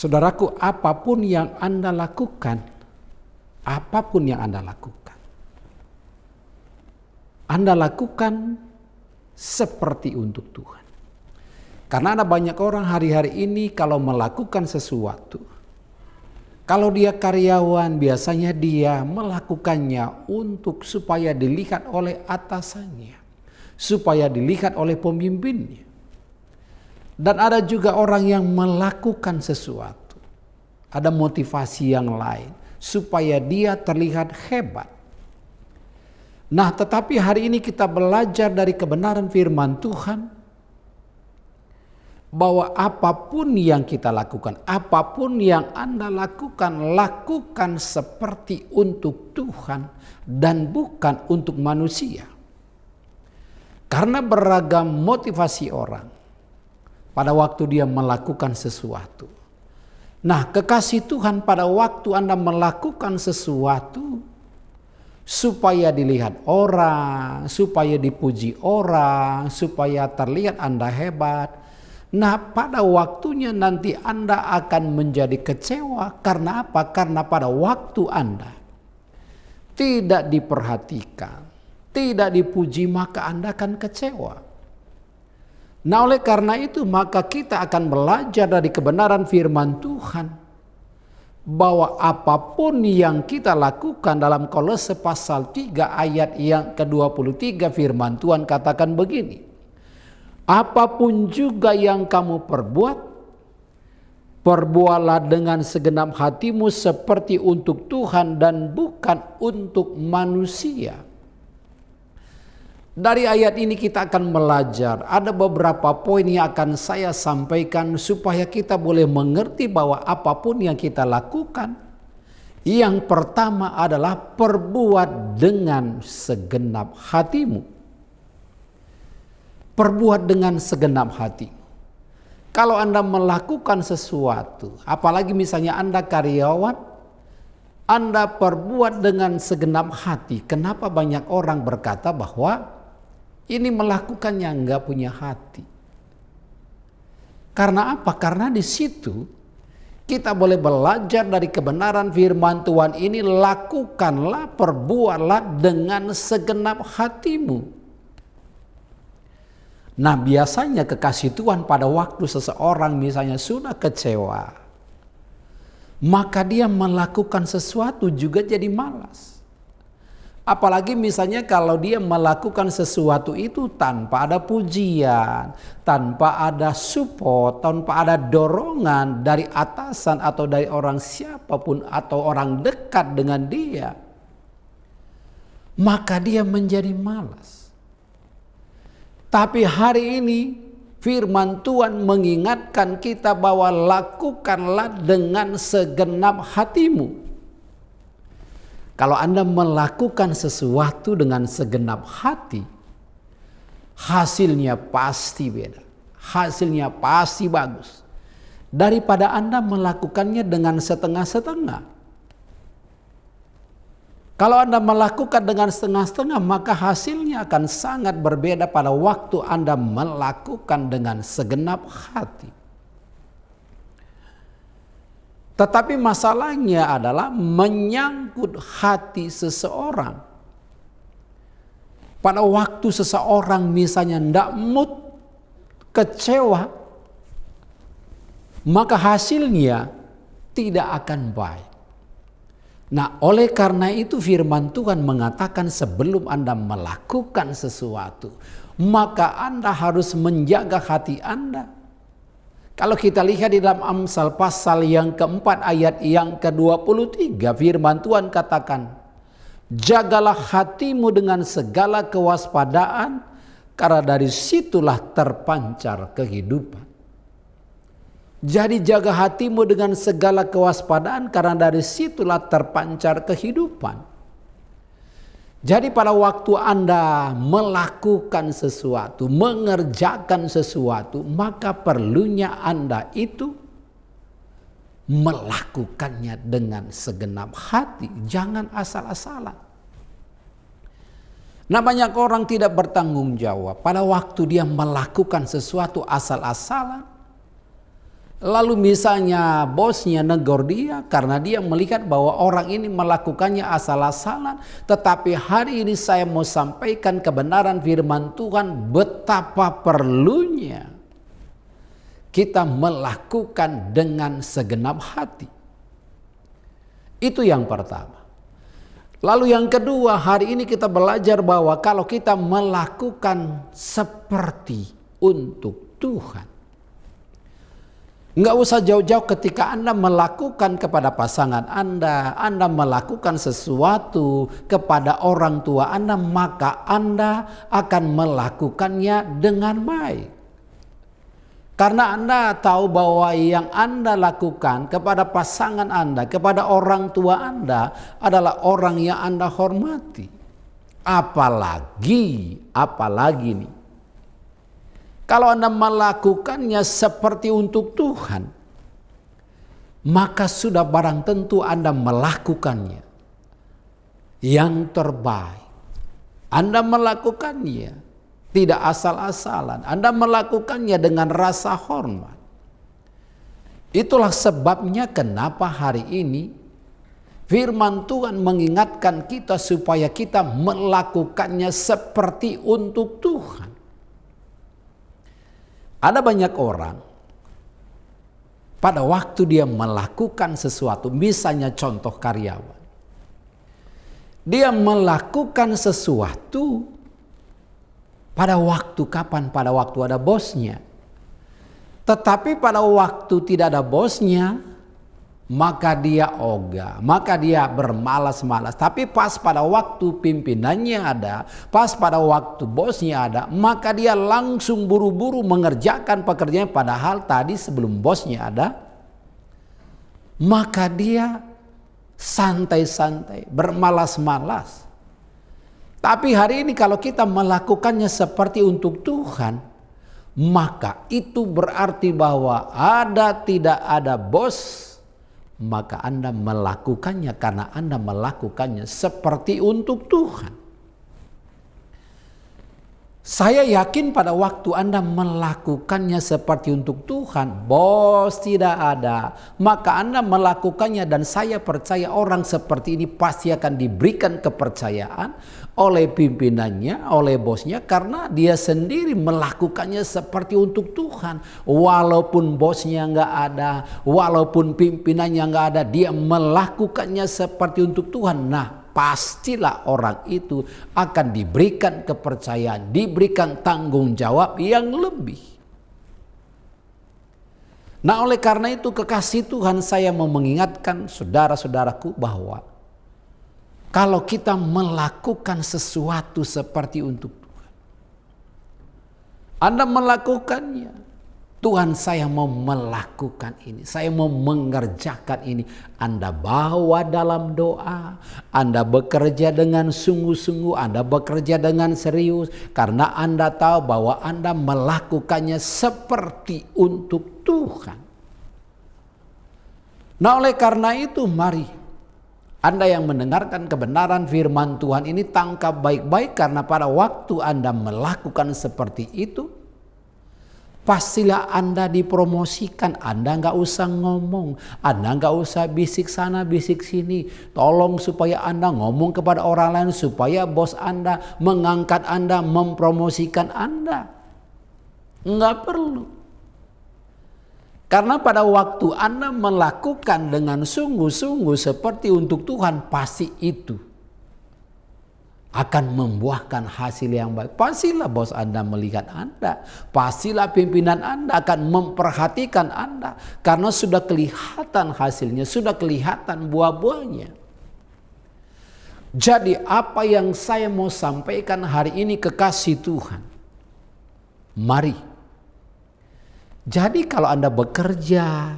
Saudaraku, apapun yang Anda lakukan, Anda lakukan seperti untuk Tuhan. Karena ada banyak orang hari-hari ini kalau melakukan sesuatu, kalau dia karyawan biasanya dia melakukannya untuk supaya dilihat oleh atasannya, supaya dilihat oleh pemimpinnya. Dan ada juga orang yang melakukan sesuatu, ada motivasi yang lain supaya dia terlihat hebat. Nah, tetapi hari ini kita belajar dari kebenaran firman Tuhan bahwa apapun yang kita lakukan, apapun yang Anda lakukan, lakukan seperti untuk Tuhan dan bukan untuk manusia. Karena beragam motivasi orang pada waktu dia melakukan sesuatu. Nah, kekasih Tuhan, pada waktu Anda melakukan sesuatu supaya dilihat orang, supaya dipuji orang, supaya terlihat Anda hebat. Nah, pada waktunya nanti Anda akan menjadi kecewa. Karena apa? Karena pada waktu Anda tidak diperhatikan, tidak dipuji, maka Anda akan kecewa. Nah, oleh karena itu maka kita akan belajar dari kebenaran firman Tuhan bahwa apapun yang kita lakukan, dalam Kolose pasal 3 ayat yang ke-23 firman Tuhan katakan begini. Apapun juga yang kamu perbuat, perbuatlah dengan segenap hatimu seperti untuk Tuhan dan bukan untuk manusia. Dari ayat ini kita akan belajar, ada beberapa poin yang akan saya sampaikan supaya kita boleh mengerti bahwa apapun yang kita lakukan, yang pertama adalah perbuat dengan segenap hatimu. Perbuat dengan segenap hati. Kalau Anda melakukan sesuatu, apalagi misalnya Anda karyawan, Anda perbuat dengan segenap hati. Kenapa banyak orang berkata bahwa ini melakukannya enggak punya hati? Karena apa? Karena di situ kita boleh belajar dari kebenaran firman Tuhan ini, lakukanlah, perbuatlah dengan segenap hatimu. Nah, biasanya kekasih Tuhan pada waktu seseorang misalnya sudah kecewa, maka dia melakukan sesuatu juga jadi malas. Apalagi misalnya kalau dia melakukan sesuatu itu tanpa ada pujian, tanpa ada support, tanpa ada dorongan dari atasan atau dari orang siapapun atau orang dekat dengan dia, maka dia menjadi malas. Tapi hari ini firman Tuhan mengingatkan kita bahwa lakukanlah dengan segenap hatimu. Kalau Anda melakukan sesuatu dengan segenap hati, hasilnya pasti beda. Hasilnya pasti bagus. Daripada Anda melakukannya dengan setengah-setengah. Kalau Anda melakukan dengan setengah-setengah, maka hasilnya akan sangat berbeda pada waktu Anda melakukan dengan segenap hati. Tetapi masalahnya adalah menyangkut hati seseorang. Pada waktu seseorang misalnya tidak mood, kecewa, maka hasilnya tidak akan baik. Nah, oleh karena itu firman Tuhan mengatakan sebelum Anda melakukan sesuatu, maka Anda harus menjaga hati Anda. Kalau kita lihat di dalam Amsal pasal yang keempat ayat yang ke-23, firman Tuhan katakan, jagalah hatimu dengan segala kewaspadaan, karena dari situlah terpancar kehidupan. Jadi jaga hatimu dengan segala kewaspadaan, karena dari situlah terpancar kehidupan. Jadi pada waktu Anda melakukan sesuatu, mengerjakan sesuatu, maka perlunya Anda itu melakukannya dengan segenap hati. Jangan asal-asalan. Nah, banyak orang tidak bertanggung jawab pada waktu dia melakukan sesuatu asal-asalan. Lalu misalnya bosnya negor dia karena dia melihat bahwa orang ini melakukannya asal-asalan. Tetapi hari ini saya mau sampaikan kebenaran firman Tuhan, betapa perlunya kita melakukan dengan segenap hati. Itu yang pertama. Lalu yang kedua, hari ini kita belajar bahwa kalau kita melakukan seperti untuk Tuhan, nggak usah jauh-jauh ketika Anda melakukan kepada pasangan Anda melakukan sesuatu kepada orang tua Anda, maka Anda akan melakukannya dengan baik. Karena Anda tahu bahwa yang Anda lakukan kepada pasangan Anda, kepada orang tua Anda adalah orang yang Anda hormati. Apalagi nih, kalau Anda melakukannya seperti untuk Tuhan, maka sudah barang tentu Anda melakukannya yang terbaik. Anda melakukannya tidak asal-asalan. Anda melakukannya dengan rasa hormat. Itulah sebabnya kenapa hari ini firman Tuhan mengingatkan kita supaya kita melakukannya seperti untuk Tuhan. Ada banyak orang pada waktu dia melakukan sesuatu, misalnya contoh karyawan. Dia melakukan sesuatu pada waktu kapan? Pada waktu ada bosnya. Tetapi pada waktu tidak ada bosnya, maka dia ogah, maka dia bermalas-malas. Tapi pas pada waktu pimpinannya ada, pas pada waktu bosnya ada, maka dia langsung buru-buru mengerjakan pekerjaan. Padahal tadi sebelum bosnya ada, maka dia santai-santai, bermalas-malas. Tapi hari ini kalau kita melakukannya seperti untuk Tuhan, maka itu berarti bahwa tidak ada bos, maka Anda melakukannya karena Anda melakukannya seperti untuk Tuhan. Saya yakin pada waktu Anda melakukannya seperti untuk Tuhan, bos tidak ada, maka Anda melakukannya, dan saya percaya orang seperti ini pasti akan diberikan kepercayaan oleh pimpinannya, oleh bosnya, karena dia sendiri melakukannya seperti untuk Tuhan. Walaupun bosnya nggak ada, walaupun pimpinannya nggak ada, dia melakukannya seperti untuk Tuhan. Nah, pastilah orang itu akan diberikan kepercayaan, diberikan tanggung jawab yang lebih. Nah, oleh karena itu kekasih Tuhan, saya mau mengingatkan saudara-saudaraku bahwa kalau kita melakukan sesuatu seperti untuk Tuhan, Anda melakukannya, Tuhan saya mau melakukan ini, saya mau mengerjakan ini. Anda bawa dalam doa, Anda bekerja dengan sungguh-sungguh, Anda bekerja dengan serius. Karena Anda tahu bahwa Anda melakukannya seperti untuk Tuhan. Nah, oleh karena itu mari Anda yang mendengarkan kebenaran firman Tuhan ini tangkap baik-baik. Karena pada waktu Anda melakukan seperti itu, pastilah Anda dipromosikan. Anda nggak usah ngomong, Anda nggak usah bisik sana bisik sini. Tolong supaya Anda ngomong kepada orang lain supaya bos Anda mengangkat Anda, mempromosikan Anda. Nggak perlu. Karena pada waktu Anda melakukan dengan sungguh-sungguh seperti untuk Tuhan, pasti itu akan membuahkan hasil yang baik. Pastilah bos Anda melihat Anda, pastilah pimpinan Anda akan memperhatikan Anda, karena sudah kelihatan hasilnya, sudah kelihatan buah-buahnya. Jadi apa yang saya mau sampaikan hari ini kekasih Tuhan, mari. Jadi kalau Anda bekerja,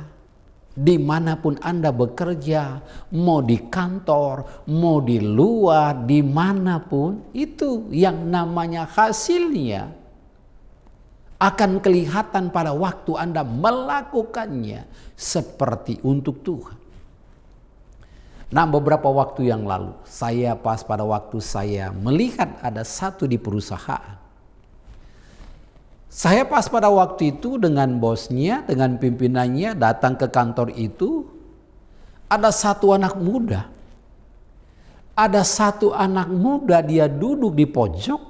dimanapun Anda bekerja, mau di kantor, mau di luar, dimanapun, itu yang namanya hasilnya akan kelihatan pada waktu Anda melakukannya seperti untuk Tuhan. Nah, beberapa waktu yang lalu, pada waktu saya melihat ada satu di perusahaan, Saya pas pada waktu itu dengan bosnya, dengan pimpinannya datang ke kantor itu, ada satu anak muda. Ada satu anak muda, dia duduk di pojok.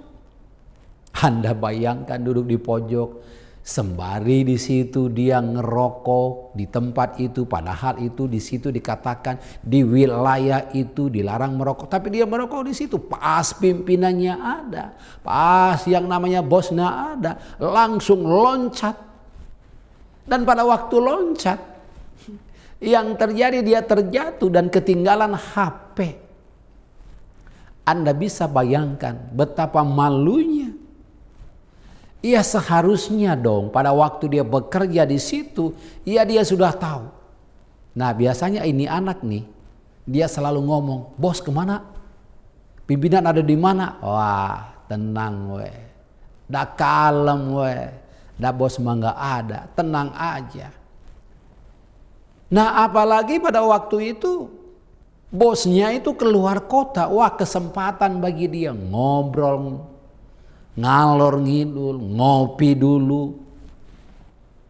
Anda bayangkan duduk di pojok, sembari di situ dia ngerokok di tempat itu, padahal itu di situ dikatakan di wilayah itu dilarang merokok, tapi dia merokok di situ. Pas pimpinannya ada, pas yang namanya bosnya ada, langsung loncat. Dan pada waktu loncat, yang terjadi dia terjatuh dan ketinggalan HP. Anda bisa bayangkan betapa malunya. Ia seharusnya dong pada waktu dia bekerja di situ, dia sudah tahu. Nah biasanya ini anak nih, dia selalu ngomong, bos kemana? Pimpinan ada di mana? Wah tenang weh, dah kalem weh, dah bos mah nggak ada, tenang aja. Nah apalagi pada waktu itu bosnya itu keluar kota, wah kesempatan bagi dia ngobrol, ngalor ngidul, ngopi dulu.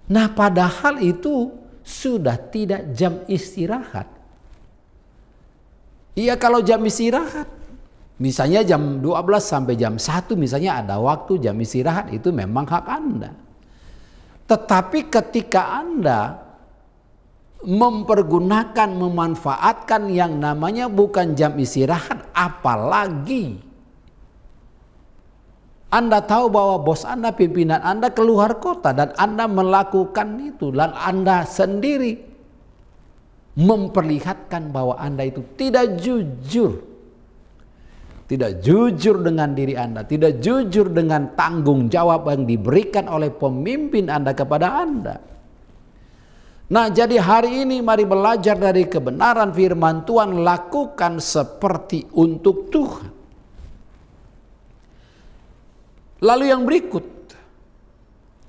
Nah padahal itu sudah tidak jam istirahat. Iya kalau jam istirahat, misalnya jam 12 sampai jam 1 misalnya ada waktu jam istirahat, itu memang hak Anda. Tetapi ketika Anda mempergunakan, memanfaatkan yang namanya bukan jam istirahat, apalagi Anda tahu bahwa bos Anda, pimpinan Anda keluar kota dan Anda melakukan itu, dan Anda sendiri memperlihatkan bahwa Anda itu tidak jujur. Tidak jujur dengan diri Anda, tidak jujur dengan tanggung jawab yang diberikan oleh pemimpin Anda kepada Anda. Nah jadi hari ini mari belajar dari kebenaran firman Tuhan, lakukan seperti untuk Tuhan. Lalu yang berikut,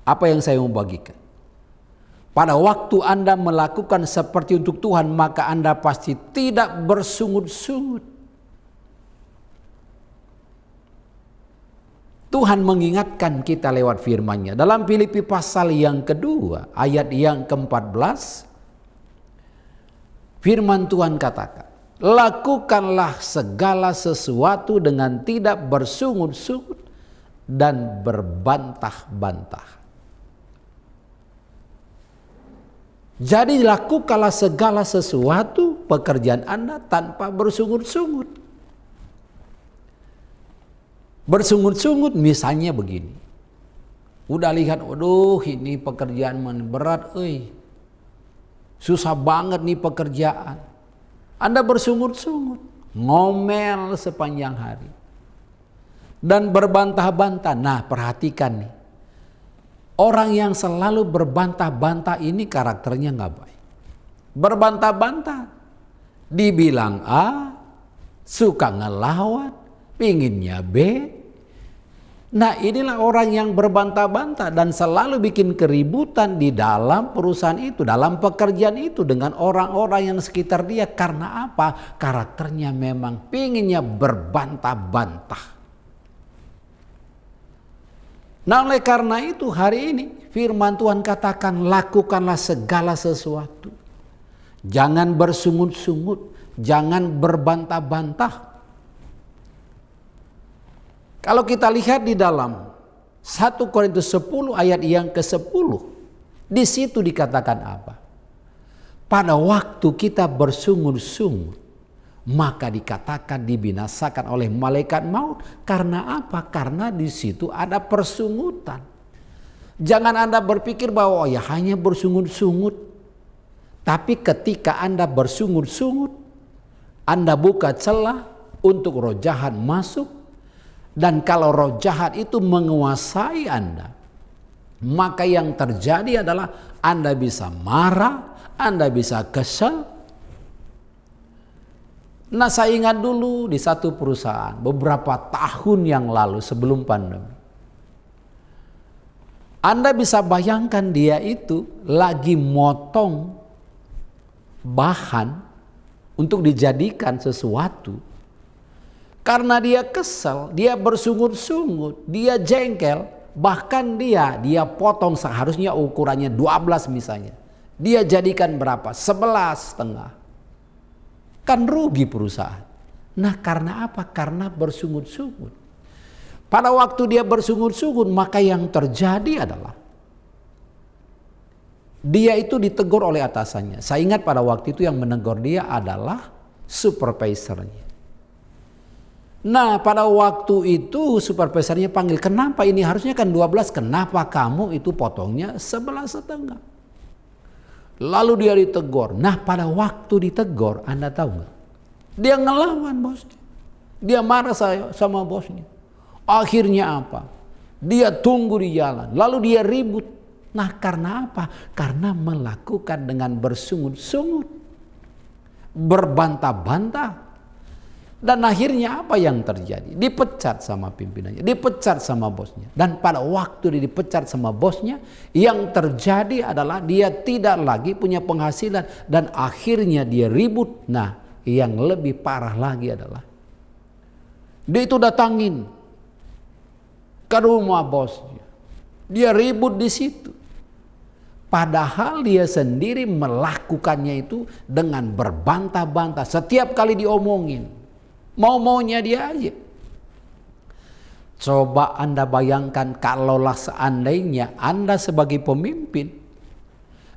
apa yang saya mau bagikan? Pada waktu Anda melakukan seperti untuk Tuhan, maka Anda pasti tidak bersungut-sungut. Tuhan mengingatkan kita lewat firman-Nya. Dalam Filipi pasal yang kedua, ayat yang ke-14, firman Tuhan katakan, lakukanlah segala sesuatu dengan tidak bersungut-sungut dan berbantah-bantah. Jadi lakukanlah segala sesuatu pekerjaan Anda tanpa bersungut-sungut. Bersungut-sungut misalnya begini. Udah lihat, waduh ini pekerjaan berat, susah banget nih pekerjaan. Anda bersungut-sungut, ngomel sepanjang hari. Dan berbantah-bantah. Nah perhatikan nih, orang yang selalu berbantah-bantah ini karakternya nggak baik. Berbantah-bantah, dibilang A, suka ngelawan, pinginnya B. Nah inilah orang yang berbantah-bantah dan selalu bikin keributan di dalam perusahaan itu, dalam pekerjaan itu dengan orang-orang yang sekitar dia. Karena apa? Karakternya memang pinginnya berbantah-bantah. Nah oleh karena itu hari ini firman Tuhan katakan, lakukanlah segala sesuatu. Jangan bersungut-sungut, jangan berbantah-bantah. Kalau kita lihat di dalam 1 Korintus 10 ayat yang ke-10, di situ dikatakan apa? Pada waktu kita bersungut-sungut, maka dikatakan dibinasakan oleh malaikat maut. Karena apa? Karena di situ ada persungutan. Jangan Anda berpikir bahwa ya hanya bersungut-sungut. Tapi ketika Anda bersungut-sungut, Anda buka celah untuk roh jahat masuk. Dan kalau roh jahat itu menguasai Anda, maka yang terjadi adalah Anda bisa marah, Anda bisa kesal. Nah saya ingat dulu di satu perusahaan beberapa tahun yang lalu sebelum pandemi. Anda bisa bayangkan dia itu lagi motong bahan untuk dijadikan sesuatu. Karena dia kesal, dia bersungut-sungut, dia jengkel. Bahkan dia potong seharusnya ukurannya 12 misalnya. Dia jadikan berapa? 11,5. Kan rugi perusahaan. Nah karena apa? Karena bersungut-sungut. Pada waktu dia bersungut-sungut, maka yang terjadi adalah dia itu ditegur oleh atasannya. Saya ingat pada waktu itu yang menegur dia adalah supervisornya. Nah pada waktu itu supervisornya panggil, kenapa ini harusnya kan 12, kenapa kamu itu potongnya 11,5? Lalu dia ditegur. Nah pada waktu ditegur, Anda tahu nggak? Dia ngelawan bosnya. Dia marah sama bosnya. Akhirnya apa? Dia tunggu di jalan. Lalu dia ribut. Nah karena apa? Karena melakukan dengan bersungut-sungut. Berbantah-bantah. Dan akhirnya apa yang terjadi? Dipecat sama pimpinannya, dipecat sama bosnya. Dan pada waktu dia dipecat sama bosnya, yang terjadi adalah dia tidak lagi punya penghasilan. Dan akhirnya dia ribut. Nah yang lebih parah lagi adalah dia itu datangin ke rumah bosnya. Dia ribut di situ. Padahal dia sendiri melakukannya itu dengan berbantah-bantah. Setiap kali diomongin. Mau-maunya dia aja. Coba Anda bayangkan kalaulah seandainya Anda sebagai pemimpin,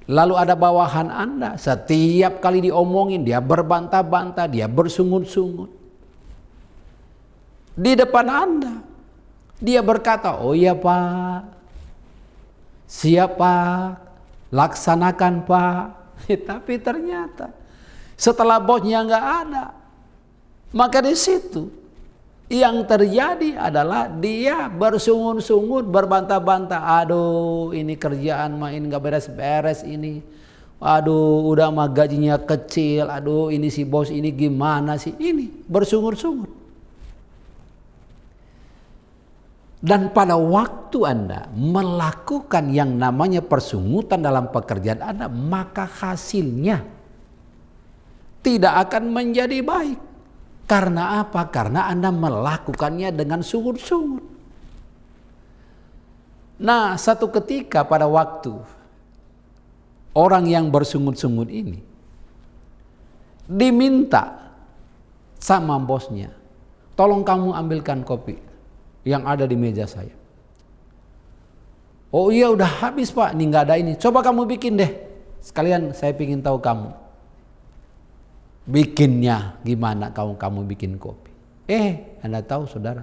lalu ada bawahan Anda, setiap kali diomongin dia berbantah-bantah, dia bersungut-sungut. Di depan Anda, dia berkata, oh iya Pak, siap Pak, laksanakan Pak. Tapi ternyata setelah bosnya nggak ada, maka di situ yang terjadi adalah dia bersungut-sungut, berbantah-bantah. Aduh, ini kerjaan main nggak beres-beres ini. Aduh, udah mah gajinya kecil. Aduh, ini si bos ini gimana sih? Ini bersungut-sungut. Dan pada waktu Anda melakukan yang namanya persungutan dalam pekerjaan Anda, maka hasilnya tidak akan menjadi baik. Karena apa? Karena Anda melakukannya dengan sungut-sungut. Nah, satu ketika pada waktu orang yang bersungut-sungut ini diminta sama bosnya, tolong kamu ambilkan kopi yang ada di meja saya. Oh iya udah habis Pak, ini nggak ada ini. Coba kamu bikin deh. Sekalian saya ingin tahu kamu bikinnya gimana, kamu bikin kopi. Anda tahu saudara,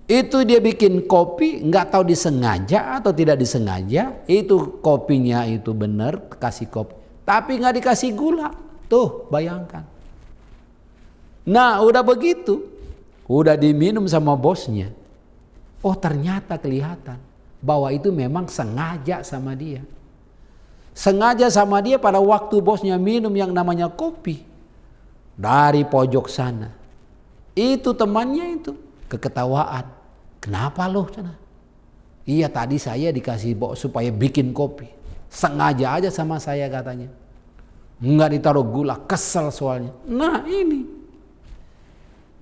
itu dia bikin kopi nggak tahu disengaja atau tidak disengaja. Itu kopinya itu benar kasih kopi, tapi nggak dikasih gula. Tuh bayangkan. Nah udah begitu, udah diminum sama bosnya. Oh ternyata kelihatan bahwa itu memang sengaja sama dia. Sengaja sama dia pada waktu bosnya minum yang namanya kopi. Dari pojok sana, itu temannya itu keketawaan. Kenapa loh? Iya tadi saya dikasih bos supaya bikin kopi. Sengaja aja sama saya katanya. Nggak ditaruh gula, kesel soalnya. Nah ini.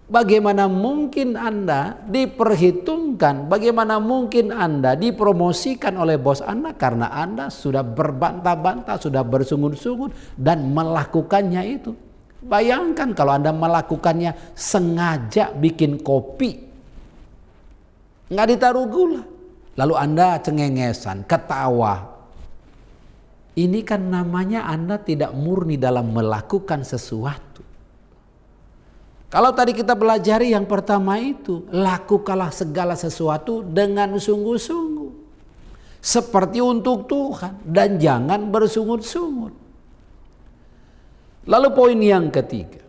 Bagaimana mungkin Anda diperhitungkan, bagaimana mungkin Anda dipromosikan oleh bos Anda karena Anda sudah berbantah-bantah, sudah bersungut-sungut dan melakukannya itu. Bayangkan kalau Anda melakukannya sengaja bikin kopi, nggak ditaruh gula, lalu Anda cengengesan, ketawa. Ini kan namanya Anda tidak murni dalam melakukan sesuatu. Kalau tadi kita belajar yang pertama itu, lakukanlah segala sesuatu dengan sungguh-sungguh. Seperti untuk Tuhan dan jangan bersungut-sungut. Lalu poin yang ketiga.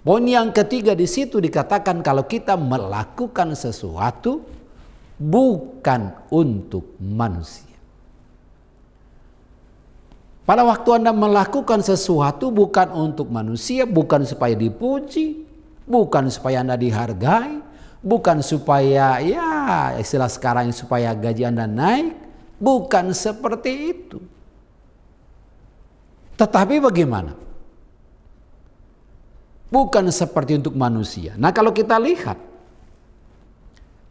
Poin yang ketiga di situ dikatakan kalau kita melakukan sesuatu bukan untuk manusia. Pada waktu Anda melakukan sesuatu bukan untuk manusia, bukan supaya dipuji, bukan supaya Anda dihargai, bukan supaya ya istilah sekarang supaya gaji Anda naik, bukan seperti itu. Tetapi bagaimana? Bukan seperti untuk manusia. Nah kalau kita lihat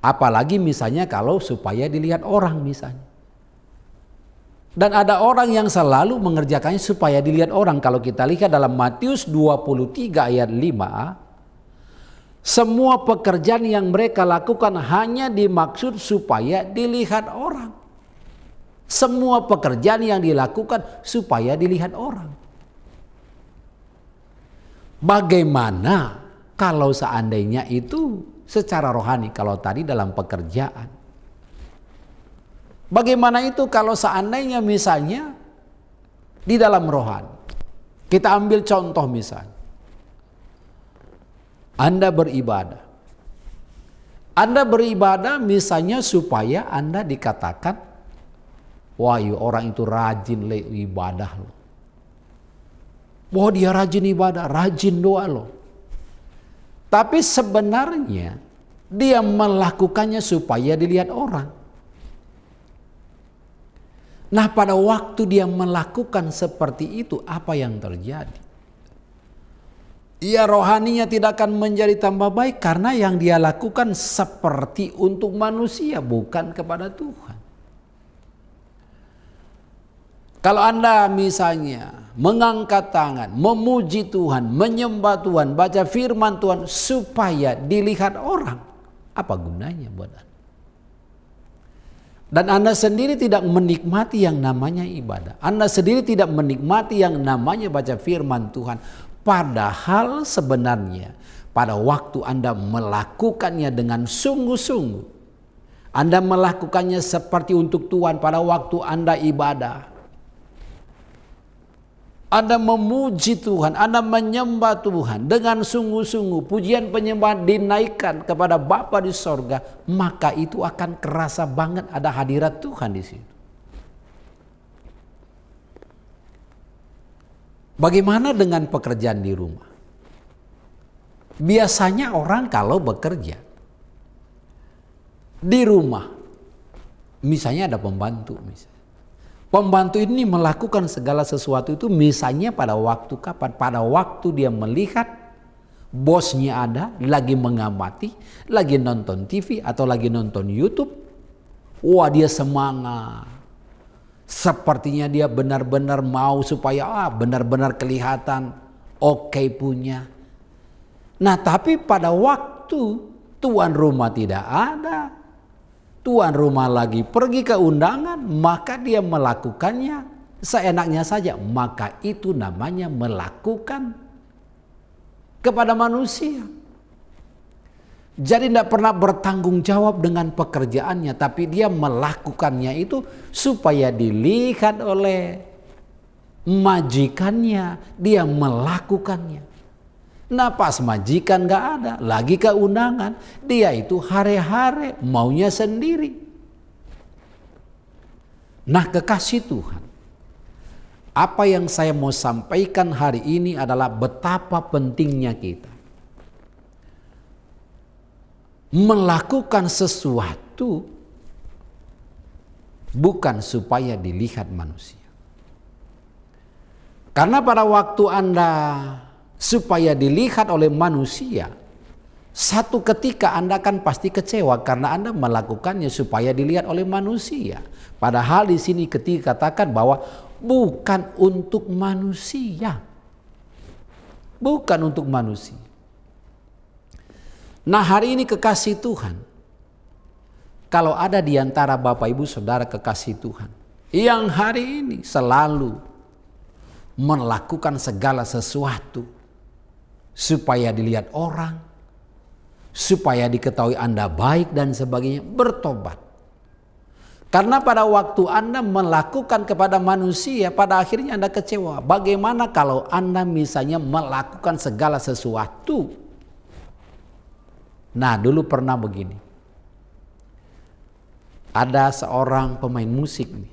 Apalagi misalnya kalau supaya dilihat orang misalnya. Dan ada orang yang selalu mengerjakannya supaya dilihat orang. Kalau kita lihat dalam Matius 23 ayat 5, semua pekerjaan yang mereka lakukan hanya dimaksud supaya dilihat orang. Semua pekerjaan yang dilakukan supaya dilihat orang. Bagaimana kalau seandainya itu secara rohani, kalau tadi dalam pekerjaan? Bagaimana itu kalau seandainya misalnya di dalam rohani? Kita ambil contoh misalnya. Anda beribadah. Anda beribadah misalnya supaya Anda dikatakan, wah orang itu rajin ibadah loh. Wah dia rajin ibadah, rajin doa loh. Tapi sebenarnya dia melakukannya supaya dilihat orang. Nah pada waktu dia melakukan seperti itu, apa yang terjadi? Ia rohaninya tidak akan menjadi tambah baik karena yang dia lakukan seperti untuk manusia, bukan kepada Tuhan. Kalau Anda misalnya mengangkat tangan, memuji Tuhan, menyembah Tuhan, baca firman Tuhan supaya dilihat orang, apa gunanya buat Anda? Dan Anda sendiri tidak menikmati yang namanya ibadah. Anda sendiri tidak menikmati yang namanya baca firman Tuhan. Padahal sebenarnya pada waktu Anda melakukannya dengan sungguh-sungguh, Anda melakukannya seperti untuk Tuhan pada waktu Anda ibadah. Anda memuji Tuhan, Anda menyembah Tuhan dengan sungguh-sungguh, pujian penyembahan dinaikkan kepada Bapa di sorga, maka itu akan kerasa banget ada hadirat Tuhan di situ. Bagaimana dengan pekerjaan di rumah? Biasanya orang kalau bekerja di rumah, misalnya ada pembantu misalnya. Pembantu ini melakukan segala sesuatu itu misalnya pada waktu kapan? Pada waktu dia melihat bosnya ada, lagi mengamati, lagi nonton TV atau lagi nonton YouTube. Wah dia semangat. Sepertinya dia benar-benar mau supaya benar-benar kelihatan oke punya. Nah tapi pada waktu tuan rumah tidak ada, tuan rumah lagi pergi ke undangan, maka dia melakukannya seenaknya saja. Maka itu namanya melakukan kepada manusia. Jadi tidak pernah bertanggung jawab dengan pekerjaannya, tapi dia melakukannya itu supaya dilihat oleh majikannya. Dia melakukannya. Nah pas majikan gak ada, lagi ke undangan, dia itu hare-hare maunya sendiri. Nah kekasih Tuhan, apa yang saya mau sampaikan hari ini adalah betapa pentingnya kita melakukan sesuatu bukan supaya dilihat manusia. Karena pada waktu Anda supaya dilihat oleh manusia, satu ketika Anda kan pasti kecewa karena Anda melakukannya supaya dilihat oleh manusia. Padahal di sini ketika katakan bahwa bukan untuk manusia. Bukan untuk manusia. Nah hari ini kekasih Tuhan, kalau ada di antara Bapak Ibu Saudara kekasih Tuhan yang hari ini selalu melakukan segala sesuatu supaya dilihat orang, supaya diketahui Anda baik dan sebagainya, bertobat. Karena pada waktu Anda melakukan kepada manusia, pada akhirnya Anda kecewa. Bagaimana kalau Anda misalnya melakukan segala sesuatu? Nah dulu pernah begini. Ada seorang pemain musik nih.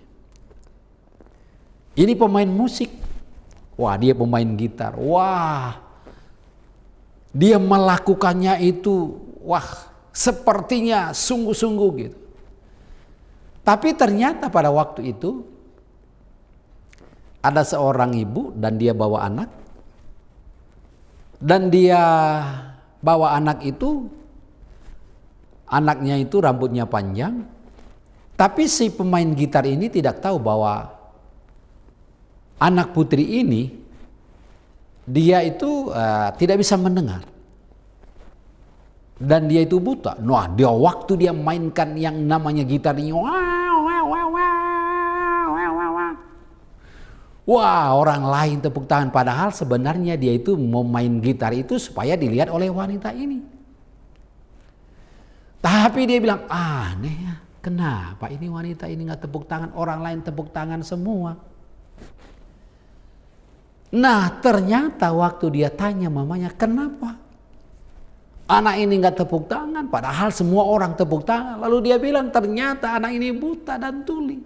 Ini pemain musik. Wah dia pemain gitar. Wah dia melakukannya itu, sepertinya sungguh-sungguh gitu. Tapi ternyata pada waktu itu ada seorang ibu dan dia bawa anak. Dan dia bawa anak itu anaknya itu rambutnya panjang, tapi si pemain gitar ini tidak tahu bahwa anak putri ini dia itu tidak bisa mendengar. Dan dia itu buta. Nah, dia waktu dia mainkan yang namanya gitar ini, wah, orang lain tepuk tangan. Padahal sebenarnya dia itu mau main gitar itu supaya dilihat oleh wanita ini. Tapi dia bilang, aneh ya, kenapa ini wanita ini nggak tepuk tangan, orang lain tepuk tangan semua. Nah, ternyata waktu dia tanya mamanya, kenapa anak ini nggak tepuk tangan, padahal semua orang tepuk tangan. Lalu dia bilang, ternyata anak ini buta dan tuli.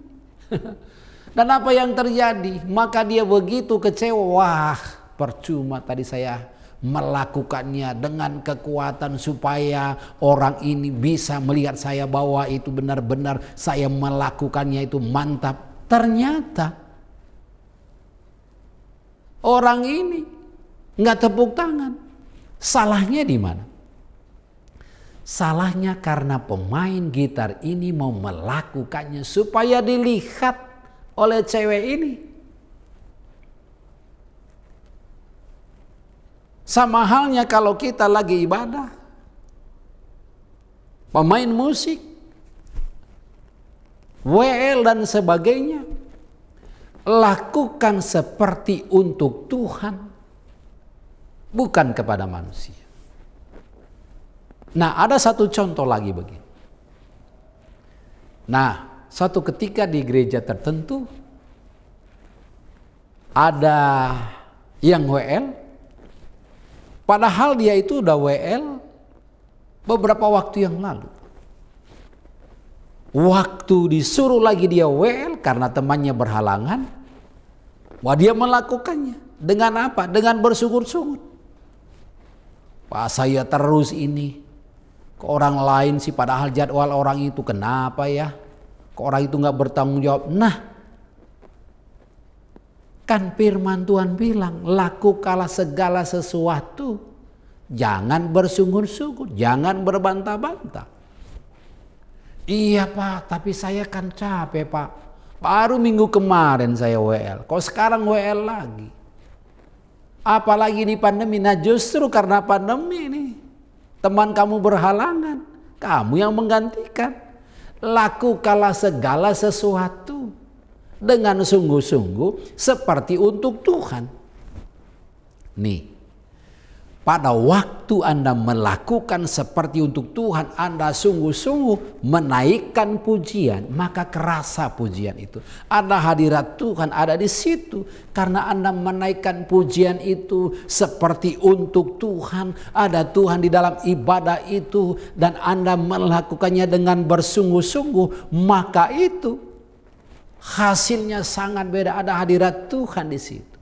Dan apa yang terjadi? Maka dia begitu kecewa. Wah, percuma tadi saya melakukannya dengan kekuatan supaya orang ini bisa melihat saya bahwa itu benar-benar saya melakukannya itu mantap. Ternyata orang ini nggak tepuk tangan. Salahnya di mana? Salahnya karena pemain gitar ini mau melakukannya supaya dilihat oleh cewek ini. Sama halnya kalau kita lagi ibadah, pemain musik, WL dan sebagainya, lakukan seperti untuk Tuhan, bukan kepada manusia. Nah, ada satu contoh lagi begini. Nah, satu ketika di gereja tertentu ada yang WL, padahal dia itu udah WL beberapa waktu yang lalu. Waktu disuruh lagi dia WL karena temannya berhalangan, wah dia melakukannya. Dengan apa? Dengan bersungut-sungut. Pak, saya terus ini ke orang lain sih, padahal jadwal orang itu kenapa ya? Kok orang itu nggak bertanggung jawab? Nah, kan firman Tuhan bilang, lakukanlah segala sesuatu, jangan bersungut-sungut, jangan berbantah-bantah. Iya Pak, tapi saya kan capek Pak. Baru minggu kemarin saya WL, kok sekarang WL lagi? Apalagi di pandemi. Nah, justru karena pandemi ini teman kamu berhalangan, kamu yang menggantikan. Lakukanlah segala sesuatu dengan sungguh-sungguh seperti untuk Tuhan. Nih, pada waktu Anda melakukan seperti untuk Tuhan, Anda sungguh-sungguh menaikkan pujian, maka kerasa pujian itu. Ada hadirat Tuhan ada di situ. Karena Anda menaikkan pujian itu seperti untuk Tuhan, ada Tuhan di dalam ibadah itu, dan Anda melakukannya dengan bersungguh-sungguh, maka itu hasilnya sangat beda. Ada hadirat Tuhan di situ.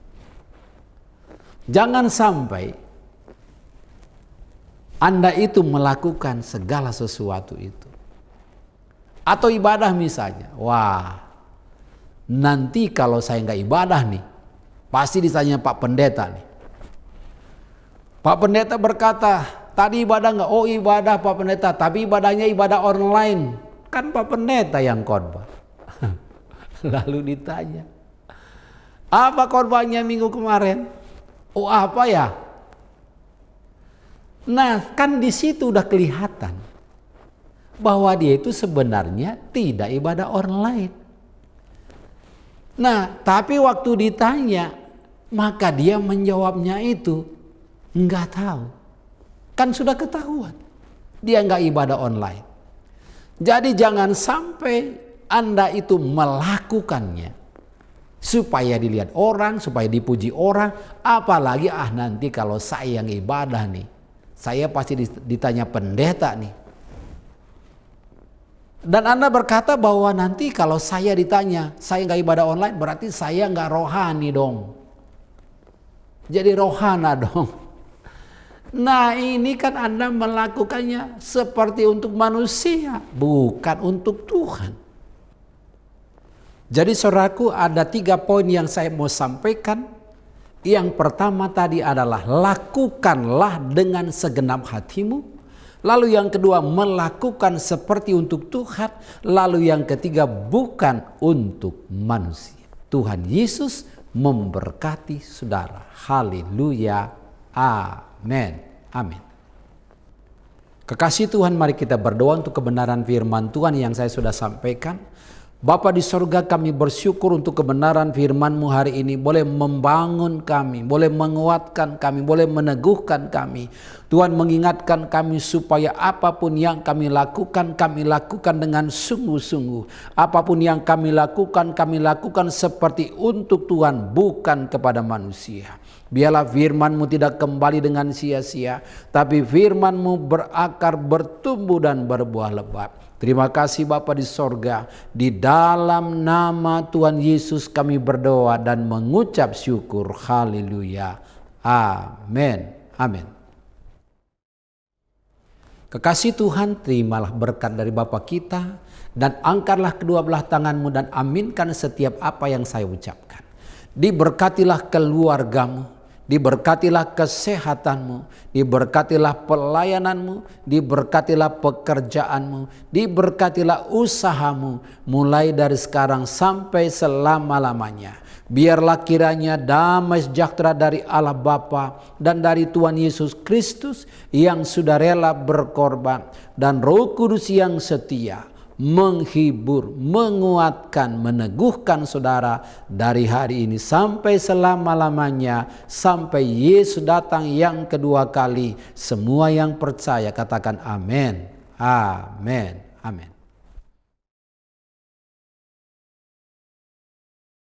Jangan sampai Anda itu melakukan segala sesuatu itu. Atau ibadah misalnya. Wah, nanti kalau saya nggak ibadah nih, pasti ditanya Pak Pendeta nih. Pak Pendeta berkata, tadi ibadah nggak? Oh ibadah Pak Pendeta, tapi ibadahnya ibadah online. Kan Pak Pendeta yang khotbah. Lalu ditanya, apa khotbahnya minggu kemarin? Oh apa ya? Nah, kan di situ udah kelihatan bahwa dia itu sebenarnya tidak ibadah online. Nah, tapi waktu ditanya, maka dia menjawabnya itu nggak tahu. Kan sudah ketahuan dia nggak ibadah online. Jadi jangan sampai Anda itu melakukannya supaya dilihat orang, supaya dipuji orang. Apalagi nanti kalau saya yang ibadah nih, saya pasti ditanya pendeta nih. Dan Anda berkata bahwa nanti kalau saya ditanya, saya nggak ibadah online, berarti saya nggak rohani dong. Jadi rohana dong. Nah ini kan Anda melakukannya seperti untuk manusia, bukan untuk Tuhan. Jadi saudaraku, ada 3 poin yang saya mau sampaikan. Yang pertama tadi adalah lakukanlah dengan segenap hatimu. Lalu yang kedua, melakukan seperti untuk Tuhan. Lalu yang ketiga, bukan untuk manusia. Tuhan Yesus memberkati saudara. Haleluya. Amin. Amin. Kekasih Tuhan, mari kita berdoa untuk kebenaran firman Tuhan yang saya sudah sampaikan. Bapa di sorga, kami bersyukur untuk kebenaran firman-Mu hari ini. Boleh membangun kami, boleh menguatkan kami, boleh meneguhkan kami. Tuhan mengingatkan kami supaya apapun yang kami lakukan dengan sungguh-sungguh. Apapun yang kami lakukan seperti untuk Tuhan, bukan kepada manusia. Biarlah firman-Mu tidak kembali dengan sia-sia, tapi firman-Mu berakar, bertumbuh dan berbuah lebat. Terima kasih Bapa di sorga. Di dalam nama Tuhan Yesus kami berdoa dan mengucap syukur. Haleluya. Amin. Amin. Kekasih Tuhan, terimalah berkat dari Bapa kita dan angkatlah kedua belah tanganmu dan aminkan setiap apa yang saya ucapkan. Diberkatilah keluargamu, diberkatilah kesehatanmu, diberkatilah pelayananmu, diberkatilah pekerjaanmu, diberkatilah usahamu mulai dari sekarang sampai selama-lamanya. Biarlah kiranya damai sejahtera dari Allah Bapa dan dari Tuhan Yesus Kristus yang sudah rela berkorban dan Roh Kudus yang setia menghibur, menguatkan, meneguhkan saudara dari hari ini sampai selama-lamanya, sampai Yesus datang yang kedua kali. Semua yang percaya katakan amin. Amin. Amin.